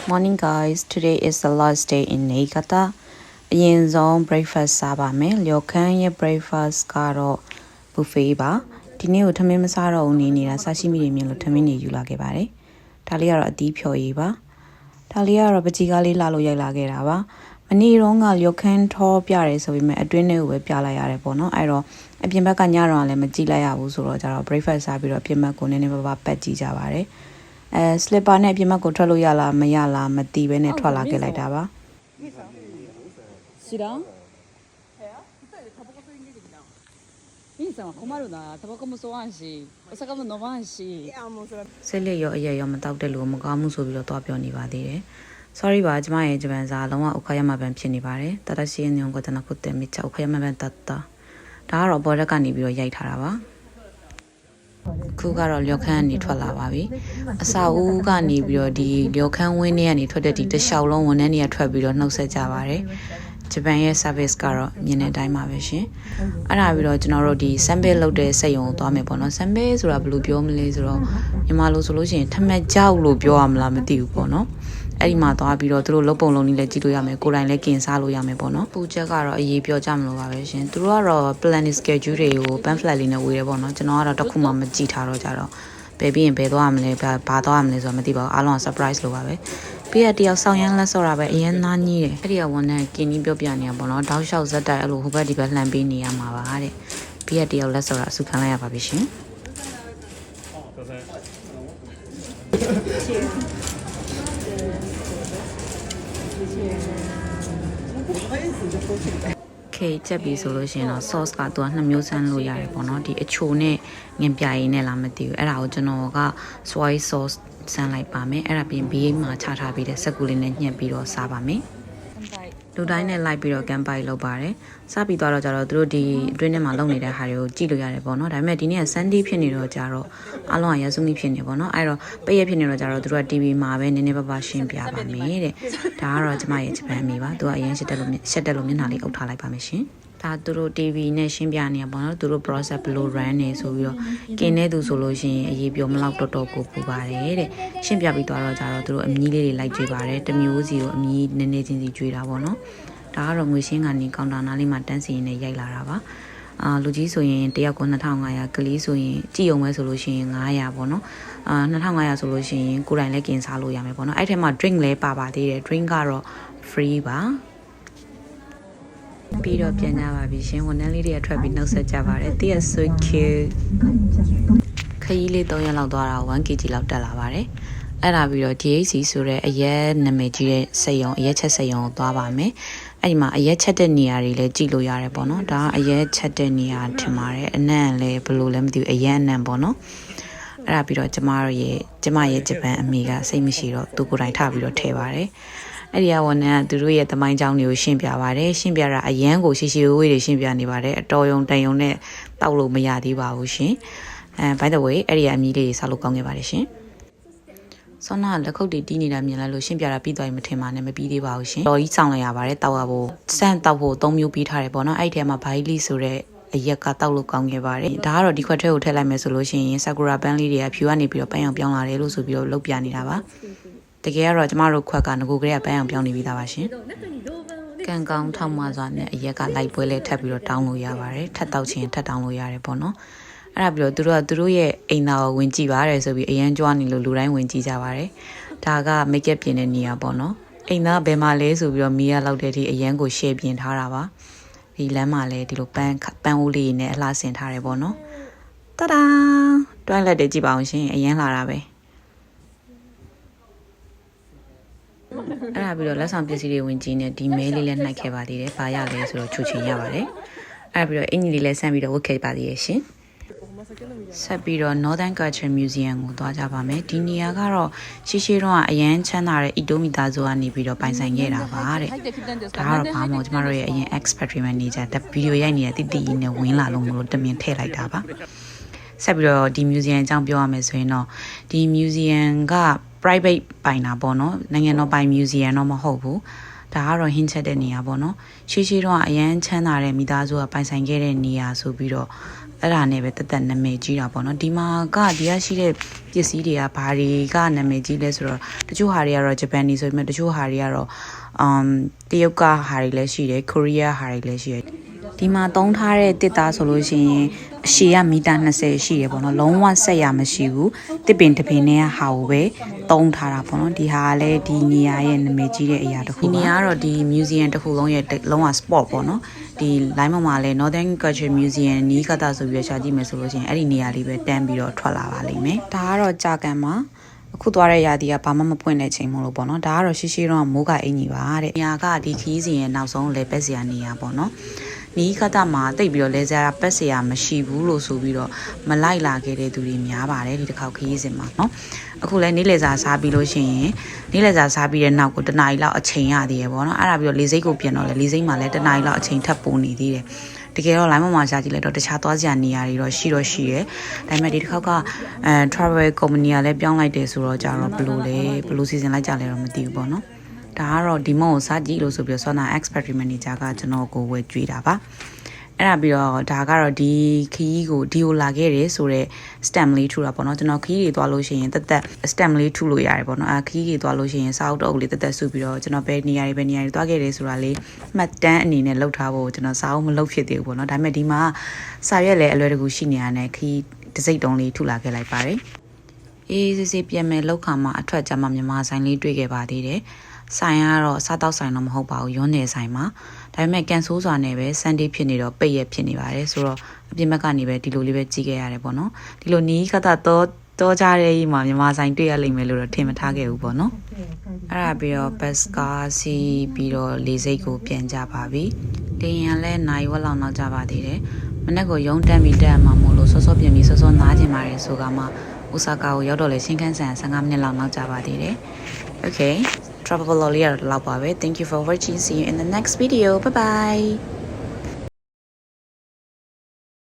Morning guys, today is the last day in Niigata. အရင်ဆုံး breakfast စားပါမယ်။လျော်ခမ်းရဲ့ breakfast ကတော့ buffet ပါ။ဒီနေ့ကိုထမင်းမစားတော့ဘူးနေနေတာဆာရှိမိတွေမြင်လို့ထမင်းတွေယူလာခဲ့ပါတယ်။ဒါလေးကတော့အသီးဖြော်ရည်ပါ။ဒါလေးကတော့ပကြီးကားလေးလာလို့ရိုက်လာခဲ့တာပါ။မနေ့တုန်းကလျော်ခမ်းထောပြတယ်ဆိုပေမဲ့အတွင်းထဲကိုပဲပြလိုက်ရတယ်ပေါ့နော်။အဲ့တော့အပြင်ဘက်ကညတော့လည်းမကြည့်လိုက်ရဘူးဆိုတော့ကျတော့ breakfast စားပြီးတော့အပြင်ဘက်ကိုနည်းနည်းပါးပါးပတ်ကြည့်ကြပါတယ်။ slipper နဲ့အပြင်ဘက်ကိုထွက်လို့ရလားမရလားမသိဘဲနဲ့ထွက်လာခဲ့လိုက်တာပါ知らん？ミンさんは困るな。タバコも吸わんし、お酒も飲まんし。စိတ်လက်ရောအရက်ရောမတောက်တဲ့လူမကောင်းမှုဆိုပြီးတော့တွားပြောနေပါသေးတယ် sorry ပါကျမရဲ့ဂျပန်စာလုံးဝဥက္ခရမပန်ဖြစ်နေပါတယ်တတရှိနေအောင်ကတနာခုတဲ့မိချဥက္ခရမပန်တတ်တာဒါကတော့ဘော်ရက်ကနေပြီးတော့ရိုက်ထားတာပါခုကတော့လျော်ခမ်းကနေထွက်လာပါပြီအစာဦးကနေပြီးတော့ဒီလျော်ခမ်းဝင်းထဲကနေထွက်တဲ့ဒီတလျှောက်လုံးဝန်ထမ်းတွေကထွက်ပြီးတော့နှုတ်ဆက်ကြပါတယ်ဂျပန်ရဲ့ service ကတော့မြင်တဲ့အတိုင်းပါပဲရှင်အဲ့ဒါပြီးတော့ကျွန်တော်တို့ဒီ sample လုပ်တဲ့စက်ရုံကိုသွားမယ်ပေါ့နော် sample ဆိုတာဘယ်လိုပြောမလဲဆိုတော့မြန်မာလိုဆိုလို့ရှိရင်ထမက်ကြောက်လို့ပြောရမလားမသိဘူးပေါ့နော်အဲ့ဒီမှာသွားပြီးတော့သူတို့လုပ်ပုံလုံးလေးလည်းကြည့်လို့ရမယ်ကိုယ်တိုင်လည်းกินစားလို့ရမယ်ပေါ့နော်ပူချက်ကတော့အရေးပြောကြမလို့ပါပဲရှင်သူတို့ကတော့ planning schedule တွေကို pamphlet လေးနဲ့ဝေတယ်ပေါ့နော်ကျွန်တော်ကတော့တစ်ခုမှမကြည့်ထားတော့ကြတော့ဘယ်ပြီးရင်ဘယ်သွားရမလဲဘာသွားရမလဲဆိုတော့မသိပါဘူးအားလုံးက surprise လို့ပါပဲပြီးရတယောက်ဆောင်ရမ်းလက်ဆော့တာပဲအရင်သားကြီးတယ်အဲ့ဒီကဝန်ထမ်းกินပြီးပြောပြနေတာပေါ့နော်တောက်လျှောက်ဇက်တိုက်အဲ့လိုဟိုဘက်ဒီဘက်လှမ်းပေးနေရမှာပါတဲ့ပြီးရတယောက်လက်ဆော့တာအစုခံလိုက်ရပါပြီရှင်ခေချက်ပြီးဆိုလို့ရှိရင်တော့ sauce ကသူက2မျိုးစမ်းလို့ရတယ်ပေါ့နော်ဒီအချိုနဲ့ငင်ပြာရည်နဲ့လားမသိဘူးအဲ့ဒါကိုကျွန်တော်က soy sauce စမ်းလိုက်ပါမယ်အဲ့ဒါပြင်ဘေးမှာချထားပြီးတဲ့စက်ကူလေးနဲ့ညှက်ပြီးတော့စားပါမယ်လူတိုင်းနဲ့လိုက်ပြီးတော့ကန်ပိုက်လုပ်ပါတယ်စားပြီးတော့ကြတော့သူတို့ဒီအတွင်းထဲမှာလုပ်နေတဲ့ဟာတွေကိုကြည့်လို့ရတယ်ပေါ့နော်ဒါပေမဲ့ဒီနေ့က Sunday ဖြစ်နေတော့ကြတော့အားလုံးကရစုမိဖြစ်နေပေါ့နော်အဲ့တော့ပိတ်ရဖြစ်နေတော့ကြတော့သူတို့က TV မှာပဲနည်းနည်းပါးပါးရှင်းပြပါမယ်တဲ့ဒါကတော့ကျမရဲ့ဂျပန်အမေပါသူကအရင်ရှက်တက်လို့မျက်နှာလေးအုပ်ထားလိုက်ပါမယ်ရှင်ဒါသူတို့ TV နဲ့ရှင်းပြနေရပေါ့နော်သူတို့ process ဘယ်လို run နေဆိုပြီးတော့กินနေသူဆိုလို့ရှိရင်အရေးပြောမလောက်တော်တော်ကိုပူပါတယ်တဲ့ရှင်းပြပြီးတော့ကြတော့သူတို့အမီးလေးတွေလိုက်ကြွေးပါတယ်တစ်မျိုးစီကိုအမီးနည်းနည်းချင်းစီကြွေးတာပေါ့နော်ဒါကတော့ငွေရှင်းကနေကောင်တာနားလေးမှာတန်းစီရင်းနဲ့ရိုက်လာတာပါလူကြီးဆိုရင်တယောက်ကို2500ကလေးဆိုရင်ကြည့်အောင်ပဲဆိုလို့ရှိရင်900ပေါ့နော်2500ဆိုလို့ရှိရင်ကိုယ်တိုင်လည်းกินစားလို့ရမယ်ပေါ့နော်အဲ့ထဲမှာ drink လည်းပါသေးတယ် drink ကတော့ free ပါပြီးတော့ပြန်ကြပါပြီရှင်ဝန်ထမ်းလေးတွေကထွက်ပြီးနှုတ်ဆက်ကြပါတယ်တည့်ရ so cute ခရီးလေး3ရက်လောက်သွားတာ 1kg လောက်တက်လာပါတယ်အဲ့ဒါပြီးတော့ DHC ဆိုတဲ့အရက်နာမည်ကြီးတဲ့စက်ရုံအရက်ချက်စက်ရုံကိုသွားပါမယ်အဲ့ဒီမှာအရက်ချက်တဲ့နေရာတွေလည်းကြည့်လို့ရတယ်ပေါ့နော်ဒါကအရက်ချက်တဲ့နေရာထင်ပါတယ်အနံ့လည်းဘယ်လိုလဲမသိဘူးအရက်အနံ့ပေါ့နော်အဲ့ဒါပြီးတော့ကျမရဲ့ဂျပန်အမေကစိတ်မရှိတော့သူကိုယ်တိုင်ထပြီးတော့ထည့်ပါတယ်အဲ့ဒီကဝန်ထမ်းကသူတို့ရဲ့သမိုင်းကြောင်းတွေကိုရှင်းပြပါတယ်ရှင်းပြတာအရန်ကိုရှိရှိဝေးတွေရှင်းပြနေပါတယ်အတော်ယုံတန်ယုံနဲ့တောက်လို့မရသေးပါဘူးရှင်by the way အဲ့ဒီကအမီးလေးဆောက်လို့ကောင်းခဲ့ပါတယ်ရှင်ဆောနာလက်ခုပ်တွေတီးနေတာမြင်လိုက်လို့ရှင်းပြတာပြီးသွားရင်မထင်ပါနဲ့မပြီးသေးပါဘူးရှင်တော်ကြီးစောင့်လိုက်ရပါတယ်တောက်ရဖို့စမ်းတောက်ဖို့3မျိုးပြီးထားတယ်ပေါ့နော်အဲ့ဒီထဲမှာဘိုင်လီဆိုတဲ့အရက်ကတောက်လို့ကောင်းခဲ့ပါတယ်ဒါကတော့ဒီခွက်ထဲကိုထည့်လိုက်မယ်ဆိုလို့ရှိရင်ဆာကူရာပန်းလေးတွေကဖြူကနေပြီးတော့ပန်းအောင်ပြောင်းလာတယ်လို့ဆိုပြီးတော့လုပ်ပြနေတာပါတကယ်ကတော့ကျမတို့ခွက်ကငကိုကလေးကပန်းအောင်ပြောင်းနေပြီးသားပါရှင်ကန်ကောင်းထောက်မှစွာနဲ့အရက်ကလိုက်ပွဲလဲထပ်ပြီးတော့တောင်းလို့ရပါတယ်ထပ်တောက်ချင်ထပ်တောင်းလို့ရတယ်ပေါ့နော်အဲ့ဒါပြီးတော့သူတို့ရဲ့အိမ်သားကိုဝင်ကြည့်ပါတယ်ဆိုပြီးအရန်ကြွားနေလို့လူတိုင်းဝင်ကြည့်ကြပါတယ်ဒါက make up ပြင်တဲ့နေရာပေါ့နော်အိမ်သားဘယ်မှာလဲဆိုပြီးတော့မီးရလောက်တဲ့အထိအရန်ကို share ပြင်ထားတာပါဒီလမ်းမှာလဲဒီလိုပန်းဦးလေးနဲ့အလှဆင်ထားတယ်ပေါ့နော်တဒါတွိုင်းလက်တွေကြည့်ပါအောင်ရှင်အရန်လာတာပဲအဲ့ဒါပြီးတော့လက်ဆောင်ပစ္စည်းတွေဝင်ကြည့်နေဒီမဲလေးလည်းနှိုက်ခဲ့ပါသေးတယ်။ဘာရလဲဆိုတော့ချူချင်ရပါတယ်။အဲ့ဒါပြီးတော့အင်ကြီးလေးလည်းဆမ်းပြီးတော့ဝတ်ခဲ့ပါသေးရဲ့ရှင်။ဆက်ပြီးတော့ Northern Culture Museum ကိုသွားကြပါမယ်။ဒီနေရာကတော့ရှေးတုန်းကအရန်ချမ်းသာတဲ့ အီတိုမီသားစုကနေပြီးတော့ပိုင်ဆိုင်ခဲ့တာပါတဲ့။ဒါကတော့ဘာမှမဟုတ်ကျမတို့ရဲ့အရင် experiment နေကြတဲ့ဗီဒီယိုရိုက်နေတဲ့တိတိနဲ့ဝင်လာလို့မလို့တမင်ထည့်လိုက်တာပါ။ဆက်ပြီးတော့ဒီ museum အကြောင်းပြောရမယ်ဆိုရင်တော့ဒီ museum ကprivate ပိုင်တာပေါ့နော်နိုင်ငံတော်ပိုင် museum တော့မဟုတ်ဘူးဒါကတော့ဟင်းချက်တဲ့နေရာပေါ့နော်ရှေးတုန်းကအရန်ချမ်းသာတဲ့မိသားစုကပိုင်ဆိုင်ခဲ့တဲ့နေရာဆိုပြီးတော့ အဲ့ဒါနဲ့ပဲတက်တက်နာမည်ကြီးတာပေါ့နော်ဒီမှာကဒီရရှိတဲ့ပစ္စည်းတွေကဘာတွေကနာမည်ကြီးလဲဆိုတော့တချို့ဟာတွေကတော့ Japanese ဆိုပေမဲ့တချို့ဟာတွေကတော့တရုတ်ကဟာတွေလည်းရှိတယ် Korea ဟာတွေလည်းရှိတယ်ဒီမှာသုံးထားတဲ့တစ်သားဆိုလို့ရှိရင်အရှည်ကမီတာ20ရှိရပေါ့နော်လုံးဝဆက်ရမရှိဘူးတစ်ပင်တစ်ပင်နဲ့ဟာကိုပဲသုံးထားတာပေါ့နော်ဒီဟာကလည်းဒီနေရာရဲ့နာမည်ကြီးတဲ့အရာတစ်ခုဒီနေရာကတော့ဒီ museum တစ်ခုလုံးရဲ့လုံးဝ sport ပေါ့နော်ဒီ line မှာလည်း Northern Culture Museum နီးကတာဆိုပြီးရှာကြည့်မယ်ဆိုလို့ရှိရင်အဲ့ဒီနေရာလေးပဲတန်းပြီးတော့ထွက်လာပါလိမ့်မယ်ဒါကတော့ကြာကန်မှာအခုသွားတဲ့ရာသီကဘာမှမပွင့်တဲ့ချိန်မို့လို့ပေါ့နော်ဒါကတော့ရှိတော့မိုးကအင်ကြီးပါတဲ့နေရာကဒီခီးစဉ်ရဲ့နောက်ဆုံးလေပက်စရာနေရာပေါ့နော်နီးကတာမှာတိတ်ပြီးတော့လဲစရာပက်စရာမရှိဘူးလို့ဆိုပြီးတော့မလိုက်လာခဲ့တဲ့သူတွေများပါတယ်ဒီတစ်ခေါက်ခီးစဉ်မှာနော်အခုလဲနေ့လည်စာစားပြီးလို့ရှိရင်နေ့လည်စာစားပြီးတဲ့နောက်ကိုတနားရီလောက်အချိန်ရသေးရပေါ့နော်အဲ့ဒါပြီးတော့လေစိတ်ကိုပြန်တော့လေစိတ်မှာလည်းတနားရီလောက်အချိန်ထပ်ပိုနေသေးတယ်တကယ်တော့ line မှာရှာကြည့်လိုက်တော့တခြားသွားစရာနေရာတွေတော့ရှိရဲဒါပေမဲ့ဒီတစ်ခေါက်ကtravel company ကလည်းပြောင်းလိုက်တယ်ဆိုတော့ကြတော့ဘယ်လိုစီစဉ်လိုက်ကြလဲတော့မသိဘူးပေါ့နော်ဒါကတော့ဒီမုံကိုစားကြည့်လို့ဆိုပြီးတော့ဆွမ်းနာ experiment နေကြကကျွန်တော်ကိုဝယ်ကြွေးတာပါအဲ့ဒါပြီးတော့ဒါကတော့ဒီခီးကိုဒီကိုလာခဲ့တယ်ဆိုတော့ stamp လေးထူတာပေါ့နော်ကျွန်တော်ခီးတွေသွားလို့ရှိရင်တက် stamp လေးထူလို့ရတယ်ပေါ့နော်ခီးတွေသွားလို့ရှိရင်စာအုပ်တော့လေးတက်စုပြီးတော့ကျွန်တော်ဘယ်နေရာတွေသွားခဲ့တယ်ဆိုတာလေးမှတ်တမ်းအနေနဲ့လုပ်ထားဖို့ကျွန်တော်စာအုပ်မလုပ်ဖြစ်သေးဘူးပေါ့နော်ဒါပေမဲ့ဒီမှာစာရွက်လည်းအလွယ်တကူရှိနေရတဲ့ခီးတစ်စိတ်တုံးလေးထူလာခဲ့လိုက်ပါတယ်အေးစစ်ပြန်မဲ့လောက်ခါမှာအထွက်ကြမှာမြန်မာဆိုင်လေးတွေ့ခဲ့ပါသေးတယ်ဆိုင်ကတော့စားတောက်ဆိုင်တော့မဟုတ်ပါဘူးရွန်းနယ်ဆိုင်မှာဒါပေမဲ့ကန်ဆိုးစွာနဲ့ပဲ Sunday ဖြစ်နေတော့ပိတ်ရက်ဖြစ်နေပါတယ်ဆိုတော့အပြင်ဘက်ကနေပဲဒီလိုလေးပဲကြည့်ခဲ့ရတယ်ပေါ့နော်ဒီလိုနီးကတာတော့ကြတဲ့ကြီးမှာမြန်မာဆိုင်တွေ့ရလိမ့်မယ်လို့တော့ထင်မထားခဲ့ဘူးပေါ့နော်အဲ့ဒါပြီးတော့ဘတ်ကားစီပြီးတော့လေစိတ်ကိုပြန်ကြပါပြီလေရင်လည်းနိုင်ဝက်လောက်နောက်ကြပါသေးတယ်မနေ့ကရုံးတန်းပြီးတက်မှာမို့လို့စောပြင်ပြီးစောနားကျင်ပါတယ်ဆိုကမှအိုဆာကာကိုရောက်တော့လေရှင်းခန်းဆန်15မိနစ်လောက်နောက်ကြပါသေးတယ် Okay travel vlog လေးရတော့လောက်ပါပဲ Thank you for watching see you in the next video bye bye